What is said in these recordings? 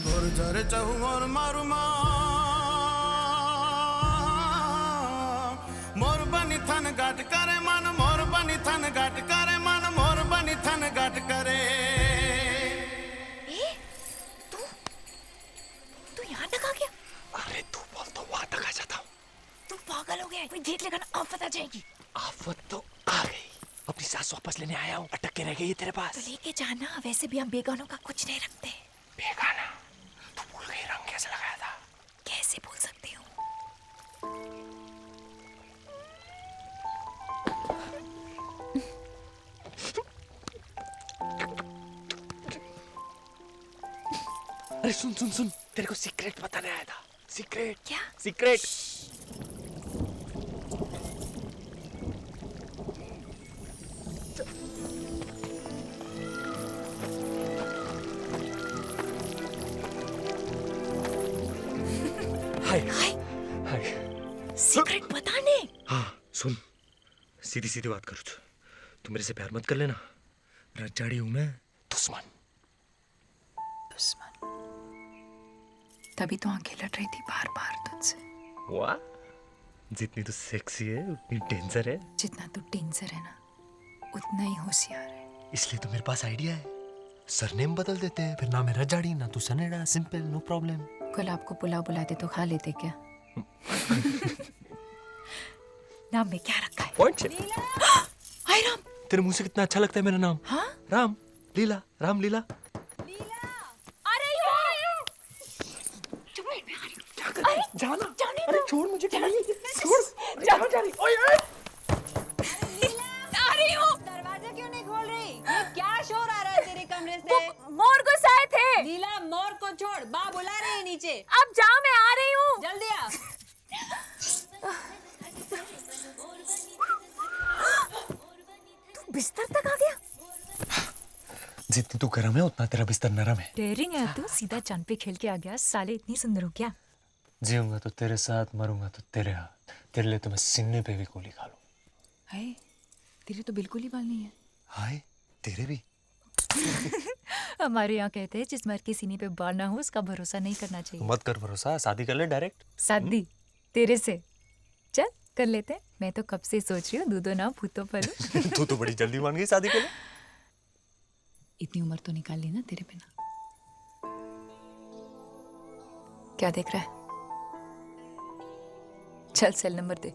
गुर्जर चहुर मारुमा मोर बनी थन गाट करे मन मोर बनी थन गाट करे मन मोर बनी थन गाट करे। तू यहाँ तक आ गया? अरे तू बोल तो वहां तक आ जाता हूँ। तू पागल हो गया? कोई देख लेगा ना आफत आ जाएगी। आफत तो आ गई, अपनी सास वापस लेने आया हूँ। अटक के रह गई है तेरे पास। तो लेके जाना, वैसे भी हम बेगानों का कुछ नहीं रखते। बेगाना? तू भूल गई रंग कैसे लगाया था? कैसे भूल सकती हूँ? अरे सुन सुन सुन, तेरे को सीक्रेट बताने आया था। सीक्रेट? क्या सीक्रेट? हाय हाय, हाय। सीक्रेट बताने? हाँ सुन, सीधी सीधी बात करूँ तू मेरे से प्यार मत कर लेना। रजाड़ी हूँ मैं। दुश्मन। दुश्मन? तभी तो आंखें लट रही थी बार बार तुझसे। वाह, जितनी तू सेक्सी है उतनी डेंजर है। जितना तू डेंजर है ना, उतना ही होशियार है। इसलिए तो मेरे पास आइडिया है, सरनेम बदल देते हैं, फिर नाम है रजाड़ी ना तू सनेड़ा। Simple, no problem. कल आपको पुलाव बुलाते तो खा लेते क्या? नाम में क्या रखा है? पॉइंट से। हाय राम, तेरे मुंह से कितना अच्छा लगता है मेरा नाम। हाँ? राम लीला, राम लीला। अरे जाना, जाने अरे दो। छोड़ मुझे, जाने छोड़। कहाँ जा रही? ओए ओए। आ रही हूँ। दरवाजा क्यों नहीं खोल रही? ये क्या शोर आ रहा है तेरे कमरे से? मोर गुस्सा आए थे। लीला, मोर को छोड़, बा बुला रही है नीचे। अब जाओ, मैं आ रही हूँ। जल्दी आ। तू बिस्तर तक आ गया? जितनी तू गर्म है उतना तेरा बिस्तर नरम है। डेयरिंग है तू, सीधा चांद पे खेल के आ गया। साले इतनी सुंदर हो क्या? जीऊंगा तो तेरे साथ, मरूंगा तो तेरे हाथ। तेरे लिए तो मैं सीने पे भी गोली खा लूं। हाय, तेरे तो बिल्कुल ही बाल नहीं है। हाय, तेरे भी। हमारे यहाँ कहते हैं जिस मर्द के सीने पे बाल ना हो उसका भरोसा नहीं करना चाहिए। मत कर भरोसा, शादी कर ले डायरेक्ट। शादी तेरे से? चल कर लेते हैं। मैं तो कब से सोच रही हूँ दूधो ना भूतो पर। तू तो बड़ी जल्दी मान गई शादी के लिए। इतनी उम्र तो निकाल ली ना तेरे बिना। क्या देख रहा है? चल सेल नंबर दे।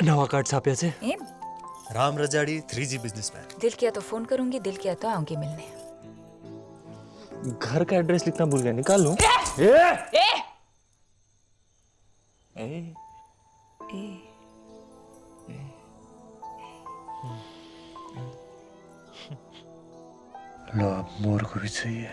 नवा कार्ड छापे से। एम राम रजाड़ी 3G बिजनेसमैन। दिल किया तो फोन करूंगी, दिल किया तो आऊंगी मिलने। घर का एड्रेस लिखना भूल गया, निकाल लूं? ए! ए! लो, अब मोर को भी चाहिए।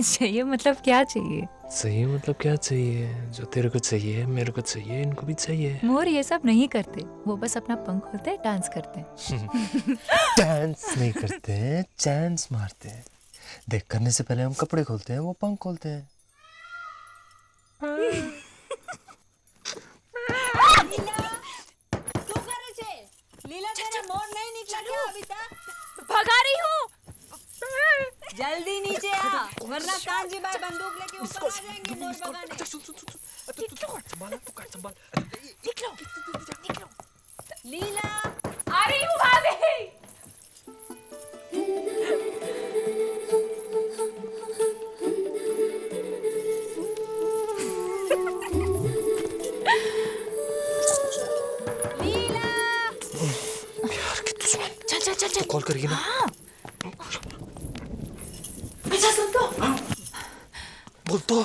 चाहिए मतलब क्या चाहिए? सही मतलब क्या चाहिए? जो तेरे को चाहिए, मेरे को चाहिए, इनको भी चाहिए। मोर ये सब नहीं करते, वो बस अपना पंख खोलते हैं, डांस करते हैं। डांस नहीं करते हैं, चांस मारते हैं। देख, करने से पहले हम कपड़े खोलते हैं, वो पंख खोलते हैं। શું કરે છે? લીલા, तेरा मोर नहीं निकला क्या अभी तक? भगा रही हूँ। जल्दी नीचे आ, वरना कांजी बाई बंदूक लेके ऊपर आ जाएंगे मोर भगाने। निकलो, निकलो। लीला, आ रही हूँ भाभी। लीला। प्यार की दुश्मन। चल चल चल चल। कॉल करेगी ना? हाँ। अच्छा सुन तो। बोल तो।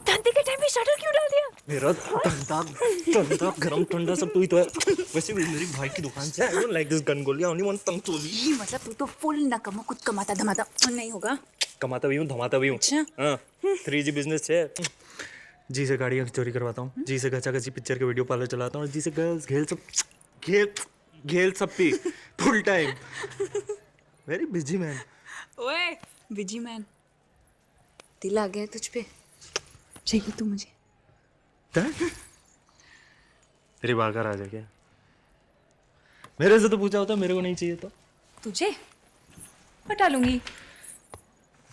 धंधे के टाइम में शटर क्यों डाल दिया? मेरा ठंडा गरम ठंडा सब तू ही तो है। वैसे भी मेरी भाई की दुकान से I don't like this gun गोलियां ओनली वन तंग चोली। मतलब तू तो फुल नकम्मा, कुछ कमाता धमाता नहीं होगा। कमाता भी हूँ धमाता भी हूँ। अच्छा। हाँ 3G बिजनेस है। जी से गाड़ियाँ चोरी करवाता हूँ, जी से गचा गची पिक्चर के वीडियो पार्लर चलाता हूँ, जी से गर्ल्स घेल सब P full time. Very busy man. ओए बिजी मैन, दिल आ गया तुझ पे, चाहिए तू मुझे। तेरी बाल का राज है क्या? मेरे से तो पूछा होता, मेरे को नहीं चाहिए तो। तुझे हटा लूंगी।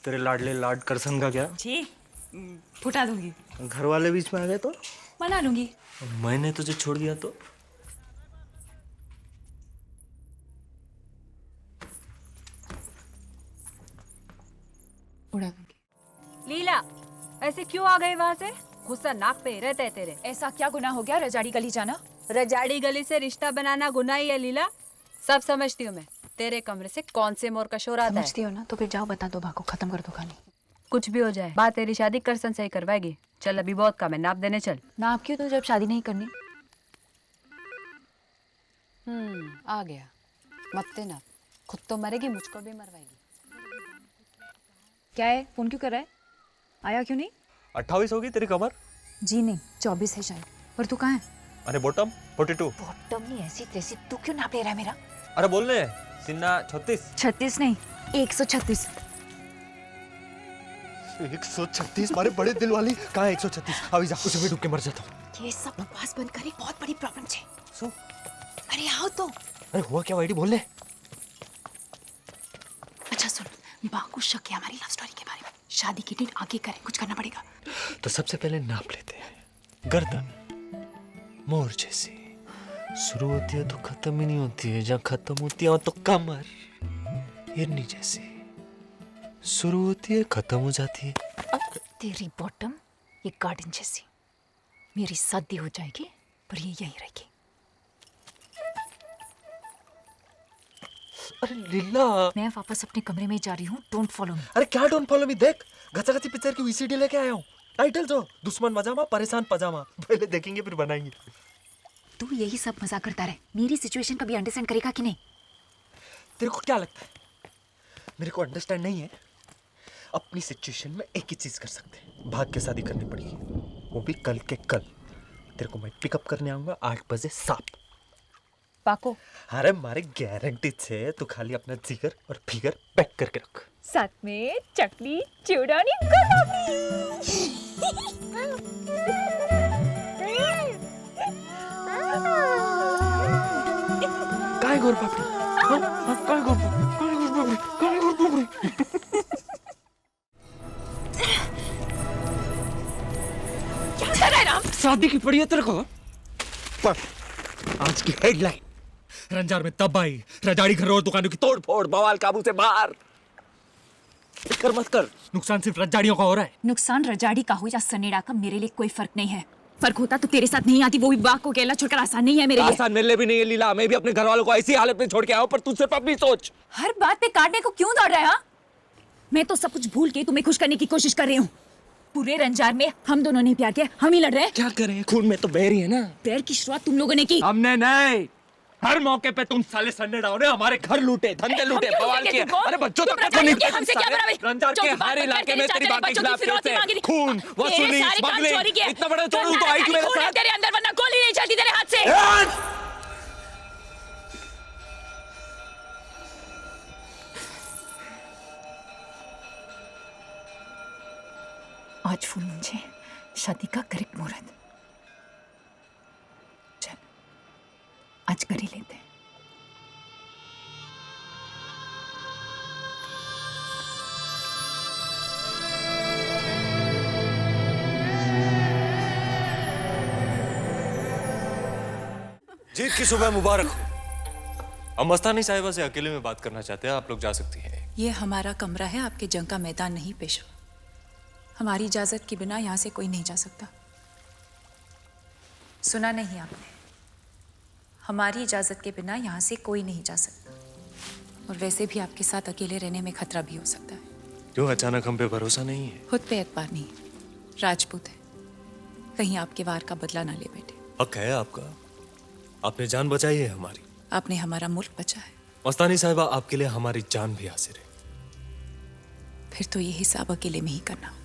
तेरे लाडले लाड करसन का क्या? जी फुटा दूंगी। घर वाले बीच में आ गए तो? मना लूंगी। मैंने तुझे छोड़ दिया तो? उड़ा दूंगी। लीला, ऐसे क्यों आ गए वहाँ से? गुस्सा नाक पे रहता है तेरे। ऐसा क्या गुनाह हो गया रजाड़ी गली जाना? रजाड़ी गली से रिश्ता बनाना गुनाह ही है लीला। सब समझती हूँ मैं। तेरे कमरे से कौन से मोर का शोर आता है? समझती हो ना, तो फिर जाओ बता दो भाको, खत्म कर दो कहानी। कुछ भी हो जाए, बात तेरी शादी करसन से ही करवाएगी। चल अभी बहुत काम है, नाप देने चल। नाप क्यों, तो जब शादी नहीं करनी। आ गया। मत नाप, खुद तो मरेगी, मुझको भी मरवाएगी। क्या है, फोन क्यों कर रहा है? आया क्यों नहीं? 28 होगी तेरी कमर? जी नहीं, 24 है शायद। पर तू कहाँ है? अरे बॉटम 42। बॉटम नहीं, ऐसी तैसी तू क्यों नाप ले रहा है मेरा? अरे बोल रहे सिन्ना 36। 36 नहीं, 136। 136 मारे बड़े दिल वाली। कहाँ 136? अभी जा, उसे भी डूब के मर जाता हूँ। ये सब बकवास बंद करे, बहुत बड़ी प्रॉब्लम है। सो अरे आओ तो। अरे हुआ क्या वाइडी, बोल ले। अच्छा सुन, बाकू शक है हमारी लव स्टोरी के बारे में। शादी की डेट आगे करें, कुछ करना पड़ेगा। तो सबसे पहले नाप लेते हैं। गर्दन मोर जैसी शुरू होती है तो खत्म ही नहीं होती है, जहाँ खत्म होती है तो कमर हिरनी जैसी शुरू होती है खत्म हो जाती है। तेरी बॉटम ये गार्डन जैसी। मेरी शादी हो जाएगी पर ये यहीं रहेगी। अरे लीला, मैं वापस अपने कमरे में जा रही हूँ, डोंट फॉलो मी। अरे क्या डोंट फॉलो मी? देख घचाघची पिक्चर की वीसीडी लेके आया हूँ। टाइटल जो दुश्मन पजामा परेशान पजामा। पहले देखेंगे फिर बनाएंगे। तू यही सब मजाक करता रहे, मेरी सिचुएशन कभी अंडरस्टैंड करेगा कि नहीं? तेरे को क्या लगता है मेरे को अंडरस्टैंड नहीं है? अपनी सिचुएशन में एक ही चीज कर सकते हैं, भाग के शादी करनी पड़ेगी, वो भी कल के कल। तेरे को मैं पिकअप करने आऊंगा 8 बजे साफ। पाको, अरे मारे गारंटी से तू खाली अपना जिगर और फिगर पैक करके रख। साथ में चटनी चिड़ानी कबाबी। काय गोर पापड़ी? काय गोर पापड़ी? काय गोर पापड़ी? क्या कर रहा है राम? शादी की पड़ी है तेरे को? पर आज की हेडलाइन रंजार में तब आई, रजाड़ी घर और दुकानों की तोड़ फोड़, बवाल काबू से बाहर। कर मत कर, नुकसान सिर्फ रजाड़ियों का हो रहा है। नुकसान रजाड़ी का हो या सनेड़ा का, मेरे लिए कोई फर्क नहीं है। फर्क होता तो तेरे साथ नहीं आती, वो भी बाग को अकेला छोड़कर। आसान नहीं है मेरे लिए। आसान मेरे लिए भी नहीं है लीला, मैं भी अपने घर वालों को ऐसी हालत में छोड़ के आया हूं, पर तू सिर्फ अपनी सोच। हर बात पे काटने को क्यों दौड़ रहा है? हाँ? मैं तो सब कुछ भूल के तुम्हें खुश करने की कोशिश कर रही हूँ। पूरे रंजार में हम दोनों ने प्यार किया, हम ही लड़ रहे हैं। क्या करें, खून में तो बह रही है ना। प्यार की शुरुआत तुम लोगों ने की। हमने नहीं, हर मौके पे तुम साले सन्ने डालो ने हमारे घर लूटे, धंधे लूटे, बवाल किए। अरे बच्चों तक तो नहीं, हमसे क्या बराबरी? रंजार के हर इलाके में तेरी बात के खिलाफ कैसे खून वसूली स्मगलिंग, इतना बड़ा चोर तो आई क्यों मेरे साथ? तेरे अंदर, वरना गोली नहीं चलती तेरे हाथ से। आज फूल मुझे शादी का करेक्ट मुहूर्त। चल आज कर ही लेते हैं। जीत की सुबह मुबारक हो। हम मस्तानी साहिबा से अकेले में बात करना चाहते हैं, आप लोग जा सकती हैं। ये हमारा कमरा है, आपके जंग का मैदान नहीं पेशवा। हमारी इजाजत के बिना यहाँ से कोई नहीं जा सकता। सुना नहीं आपने? हमारी इजाजत के बिना यहाँ से कोई नहीं जा सकता। और वैसे भी आपके साथ अकेले रहने में खतरा भी हो सकता है। क्यों अचानक हम पे भरोसा नहीं है? खुद पे एतबार नहीं, राजपूत है। कहीं आपके वार का बदला ना ले बैठे। हक है आपका, आपने जान बचाई है हमारी। आपने हमारा मुल्क बचाया, मस्तानी साहिबा आपके लिए हमारी जान भी हाजिर है। फिर तो ये हिसाब अकेले में ही करना होगा।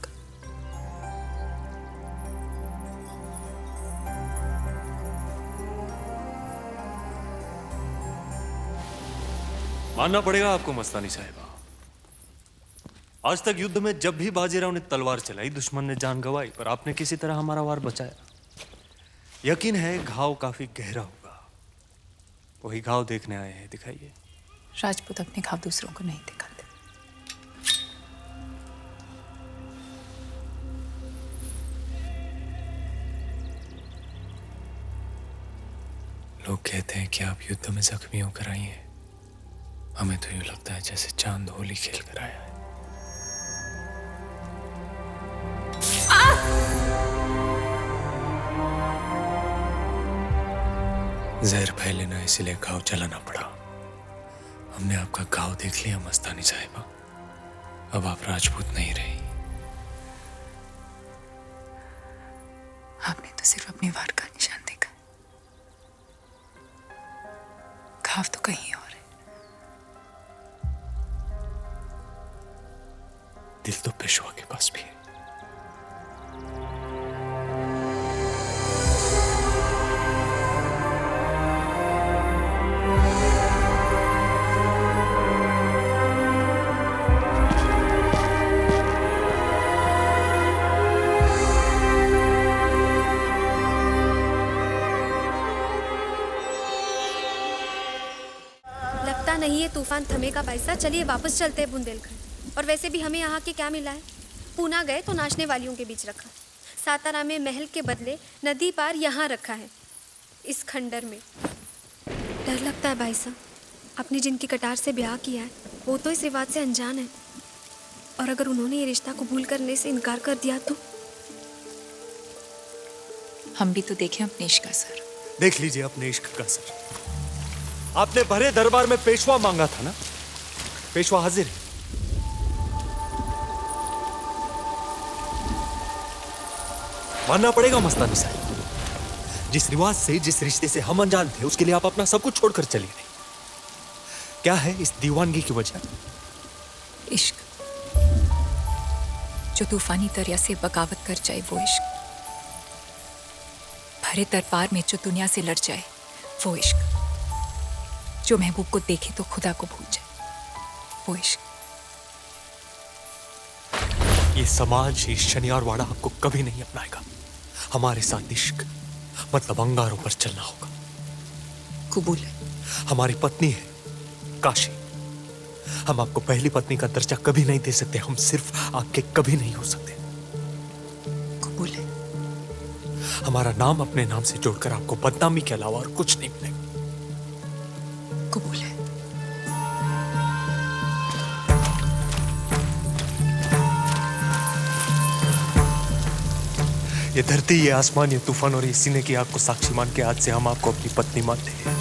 मानना पड़ेगा आपको मस्तानी साहिबा, आज तक युद्ध में जब भी बाजीराव ने तलवार चलाई दुश्मन ने जान गंवाई, पर आपने किसी तरह हमारा वार बचाया। यकीन है घाव काफी गहरा होगा, वही घाव देखने आए हैं, दिखाइए। राजपूत अपने घाव दूसरों को नहीं दिखाते। लोग कहते हैं कि आप युद्ध में जख्मी होकर आई हैं, हमें तो यूं लगता है जैसे चांद होली खेल कर आया है। जहर फैले ना इसलिए घाव चलाना पड़ा। हमने आपका घाव देख लिया मस्तानी साहिबा, अब आप राजपूत नहीं रही। आपने तो सिर्फ अपने वार का निशान देखा, घाव तो कहीं और है। दिल तो पेशवा के पास भी है। लगता नहीं है तूफान थमेगा भाई साहब, चलिए वापस चलते हैं बुंदेलखंड। और वैसे भी हमें यहाँ के क्या मिला है? पूना गए तो नाचने वालियों के बीच रखा, सातारा में महल के बदले नदी पार यहाँ रखा है, इस खंडर में। डर लगता है भाई साहब, आपने जिनकी कटार से ब्याह किया है वो तो इस रिवाज से अनजान है, और अगर उन्होंने ये रिश्ता कबूल करने से इनकार कर दिया तो? हम भी तो देखें अपने इश्क का असर। देख लीजिए अपने इश्क का असर। आपने भरे दरबार में पेशवा मांगा था ना, पेशवा हाजिर है। मानना पड़ेगा मस्तानी साहब, जिस रिवाज से, जिस रिश्ते से हम अनजान थे, उसके लिए आप अपना सब कुछ छोड़कर चली गई। क्या है इस दीवानगी की वजह? इश्क, जो तूफानी दरिया से बगावत कर जाए वो इश्क, भरे दरबार में जो दुनिया से लड़ जाए वो इश्क, जो महबूब को देखे तो खुदा को भूल जाए वो इश्क। ये समाज, ये शनियारवाड़ा आपको कभी नहीं अपनाएगा। हमारे साथ इश्क मतलब अंगारों पर चलना होगा। कबूल है। हमारी पत्नी है काशी, हम आपको पहली पत्नी का दर्जा कभी नहीं दे सकते, हम सिर्फ आपके कभी नहीं हो सकते। कबूल है। हमारा नाम अपने नाम से जोड़कर आपको बदनामी के अलावा और कुछ नहीं मिलेगा। कबूल है। ये धरती, ये आसमान, ये तूफान और ये सीने की आग को साक्षी मान के आज से हम आपको अपनी पत्नी मानते हैं।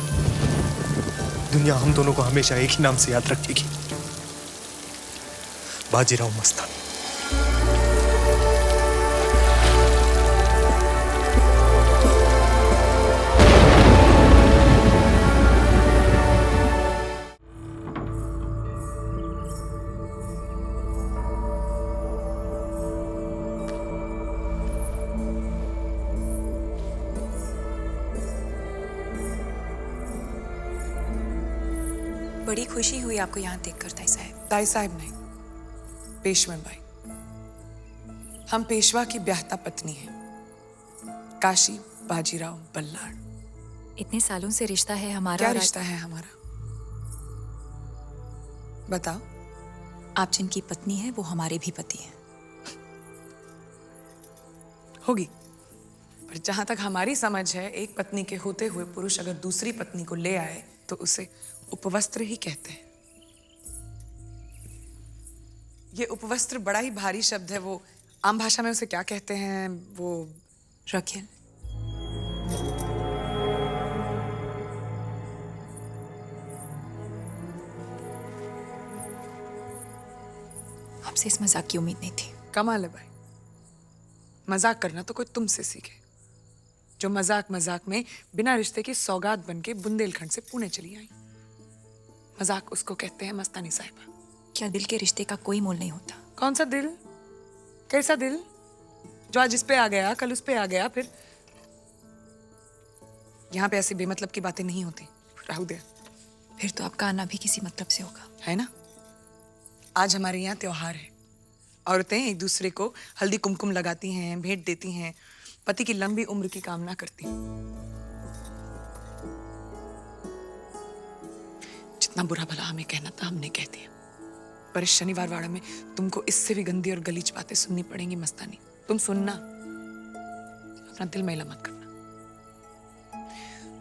दुनिया हम दोनों को हमेशा एक ही नाम से याद रखेगी, बाजीराव मस्तान। बड़ी खुशी हुई आपको यहाँ देखकर ताई साहब। ताई साहब नहीं, पेशवन भाई। हम पेशवा की ब्याहता पत्नी हैं, काशी बाजीराव बल्लाड़। इतने सालों से रिश्ता है हमारा। क्या रिश्ता है हमारा? बताओ। आप जिनकी पत्नी है वो हमारे भी पति हैं। होगी, पर जहां तक हमारी समझ है, एक पत्नी के होते हुए पुरुष अगर दूसरी पत्नी को ले आए तो उसे उपवस्त्र ही कहते हैं। ये उपवस्त्र बड़ा ही भारी शब्द है, वो आम भाषा में उसे क्या कहते हैं? वो रखेल। आपसे इस मजाक की उम्मीद नहीं थी। कमाल है भाई, मजाक करना तो कोई तुमसे सीखे, जो मजाक मजाक में बिना रिश्ते की सौगात बन के बुंदेलखंड से पुणे चली आई। मजाक उसको कहते हैं मस्तानी साहिबा। क्या दिल के रिश्ते का कोई मोल नहीं होता? कौन सा दिल? कैसा दिल? जो आज इस पे आ गया, कल उस पे आ गया, फिर यहाँ पे ऐसी बेमतलब की बातें नहीं होती। राहु दे। फिर तो आपका आना भी किसी मतलब से होगा, है ना? आज हमारे यहाँ त्योहार है। औरतें एक दूसरे को हल्दी कुमकुम लगाती हैं, भेंट देती हैं, पति की लंबी उम्र की कामना करती हैं। जितना बुरा भला हमें कहना था हमने कह दिया, पर इस शनिवार वाड़ा में तुमको इससे भी गंदी और गलीच बातें सुननी पड़ेंगी मस्तानी। तुम सुनना, अपना दिल मैला मत करना।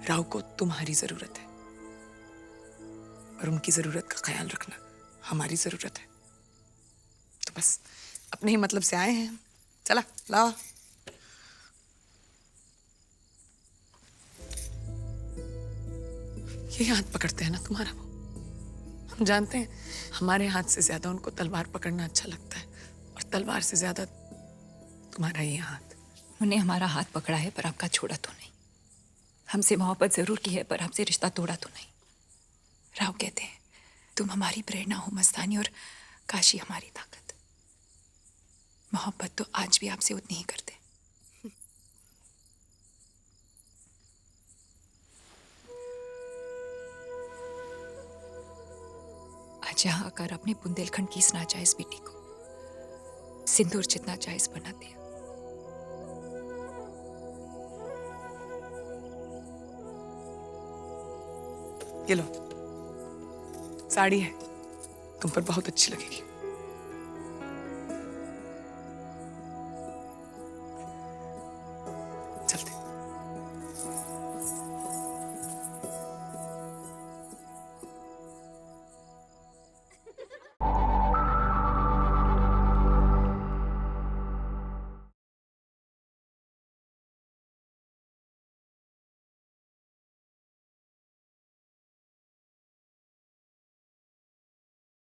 राव को तुम्हारी जरूरत है और उनकी जरूरत का ख्याल रखना हमारी जरूरत है। तो बस अपने ही मतलब से आए हैं। चला लाओ। ये हाथ पकड़ते हैं ना तुम्हारा वो, हम जानते हैं हमारे हाथ से ज्यादा उनको तलवार पकड़ना अच्छा लगता है, और तलवार से ज्यादा तुम्हारा ये हाथ। उन्हें हमारा हाथ पकड़ा है पर आपका छोड़ा तो नहीं। हमसे मोहब्बत जरूर की है पर आपसे रिश्ता तोड़ा तो नहीं। राव कहते हैं तुम हमारी प्रेरणा हो मस्तानी, और काशी हमारी ताकत। मोहब्बत तो आज भी आपसे उतनी ही करते। आज यहाँ आकर अपने बुंदेलखंड की इस नाजायज बेटी को सिंदूर जितना जायज बना दिया। ये लो, साड़ी है, तुम पर बहुत अच्छी लगेगी।